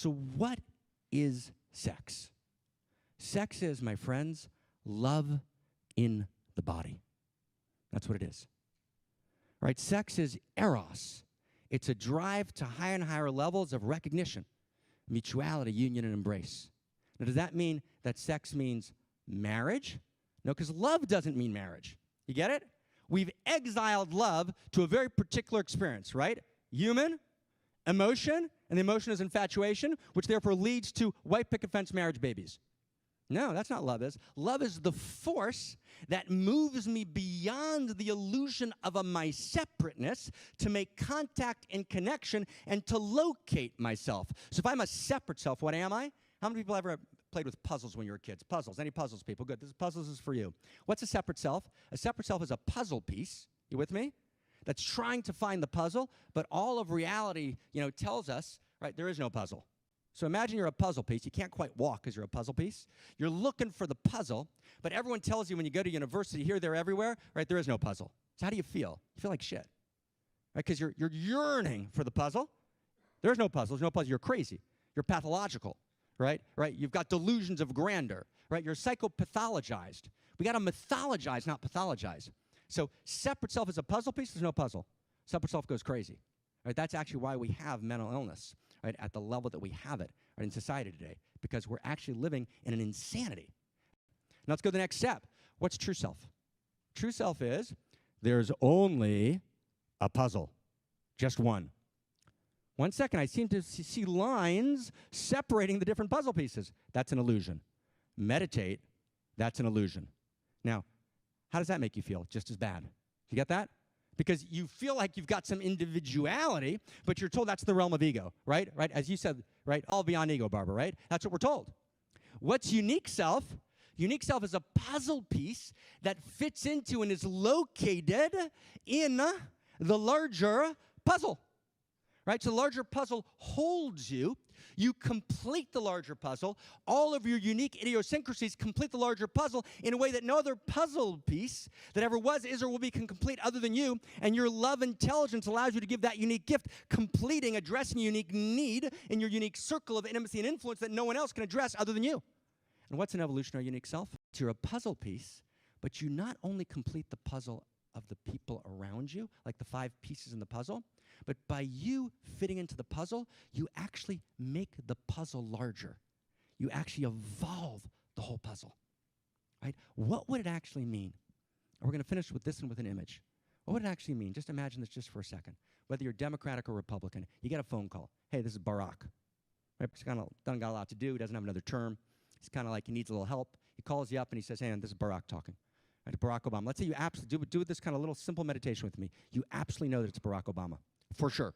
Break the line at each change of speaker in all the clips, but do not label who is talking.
So what is sex? Sex is, my friends, love in the body. That's what it is. Right? Sex is eros. It's a drive to higher and higher levels of recognition, mutuality, union, and embrace. Now, does that mean that sex means marriage? No, because love doesn't mean marriage. You get it? We've exiled love to a very particular experience, right? Human, emotion, and the emotion is infatuation, which therefore leads to white picket fence marriage babies. No, that's not love is. Love is the force that moves me beyond the illusion of my separateness to make contact and connection and to locate myself. So if I'm a separate self, what am I? How many people ever played with puzzles when you were kids? Puzzles. Any puzzles, people? Good. Puzzles is for you. What's a separate self? A separate self is a puzzle piece. You with me? That's trying to find the puzzle, but all of reality, tells us, right, there is no puzzle. So imagine you're a puzzle piece. You can't quite walk because you're a puzzle piece. You're looking for the puzzle, but everyone tells you when you go to university, here, there, everywhere, right, there is no puzzle. So how do you feel? You feel like shit, right? Because you're yearning for the puzzle. There's no puzzle. There's no puzzle. You're crazy. You're pathological, right? You've got delusions of grandeur, right? You're psychopathologized. We got to mythologize, not pathologize. So separate self is a puzzle piece. There's no puzzle. Separate self goes crazy, right? That's actually why we have mental illness, right, at the level that we have it, right, in society today, because we're actually living in an insanity. Now let's go to the next step. What's true self? True self is there's only a puzzle, just one. 1 second, I seem to see lines separating the different puzzle pieces. That's an illusion. Meditate, that's an illusion. Now, how does that make you feel? Just as bad. You get that? Because you feel like you've got some individuality, but you're told that's the realm of ego, right? Right? As you said, right? All beyond ego, Barbara, right? That's what we're told. What's unique self? Unique self is a puzzle piece that fits into and is located in the larger puzzle, right? So the larger puzzle holds you. You complete the larger puzzle. All of your unique idiosyncrasies complete the larger puzzle in a way that no other puzzle piece that ever was, is, or will be can complete other than you. And your love intelligence allows you to give that unique gift, completing, addressing a unique need in your unique circle of intimacy and influence that no one else can address other than you. And what's an evolutionary unique self? You're a puzzle piece, but you not only complete the puzzle of the people around you, like the 5 pieces in the puzzle, but by you fitting into the puzzle, you actually make the puzzle larger. You actually evolve the whole puzzle, right? What would it actually mean? And we're going to finish with this and with an image. What would it actually mean? Just imagine this just for a second. Whether you're Democratic or Republican, you get a phone call. Hey, this is Barack. Right? He's kind of done got a lot to do. He doesn't have another term. He's kind of like he needs a little help. He calls you up and he says, hey, this is Barack talking. Right, Barack Obama. Let's say you absolutely do this kind of little simple meditation with me. You absolutely know that it's Barack Obama. For sure,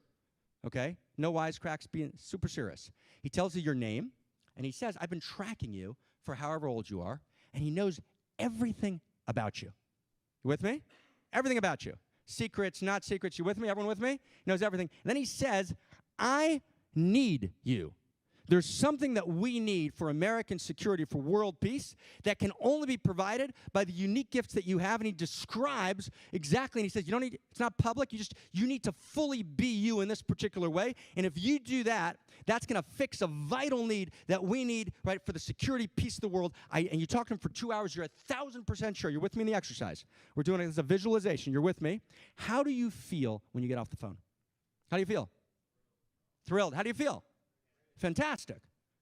okay? No wisecracks, being super serious. He tells you your name, and he says, I've been tracking you for however old you are, and he knows everything about you. You with me? Everything about you. Secrets, not secrets. You with me? Everyone with me? He knows everything. And then he says, I need you. There's something that we need for American security, for world peace, that can only be provided by the unique gifts that you have. And he describes exactly, and he says, you don't need, it's not public, you need to fully be you in this particular way. And if you do that, that's going to fix a vital need that we need, right, for the security, peace of the world. And you talk to him for 2 hours, you're 1,000% sure. You're with me in the exercise. We're doing it as a visualization. You're with me. How do you feel when you get off the phone? How do you feel? Thrilled. How do you feel? Fantastic,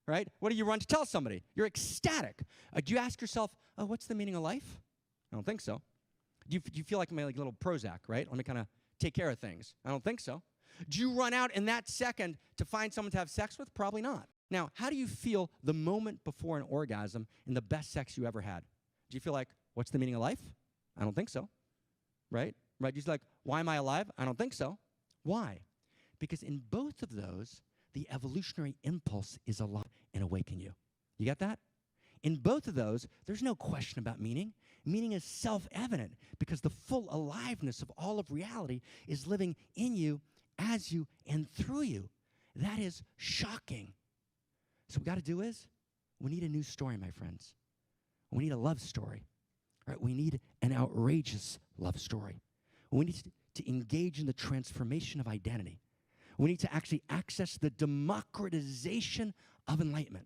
right? What do you run to tell somebody? You're ecstatic. Do you ask yourself, oh, what's the meaning of life? I don't think so. Do you feel like I'm like a little Prozac, right? Let me kind of take care of things. I don't think so. Do you run out in that second to find someone to have sex with? Probably not. Now, how do you feel the moment before an orgasm in the best sex you ever had? Do you feel like, what's the meaning of life? I don't think so, right? Right? You're like, why am I alive? I don't think so. Why? Because in both of those, the evolutionary impulse is alive and awaken you. You get that? In both of those, there's no question about meaning. Meaning is self-evident because the full aliveness of all of reality is living in you, as you, and through you. That is shocking. So what we got to do is, we need a new story, my friends. We need a love story. Right? We need an outrageous love story. We need to engage in the transformation of identity. We need to actually access the democratization of enlightenment.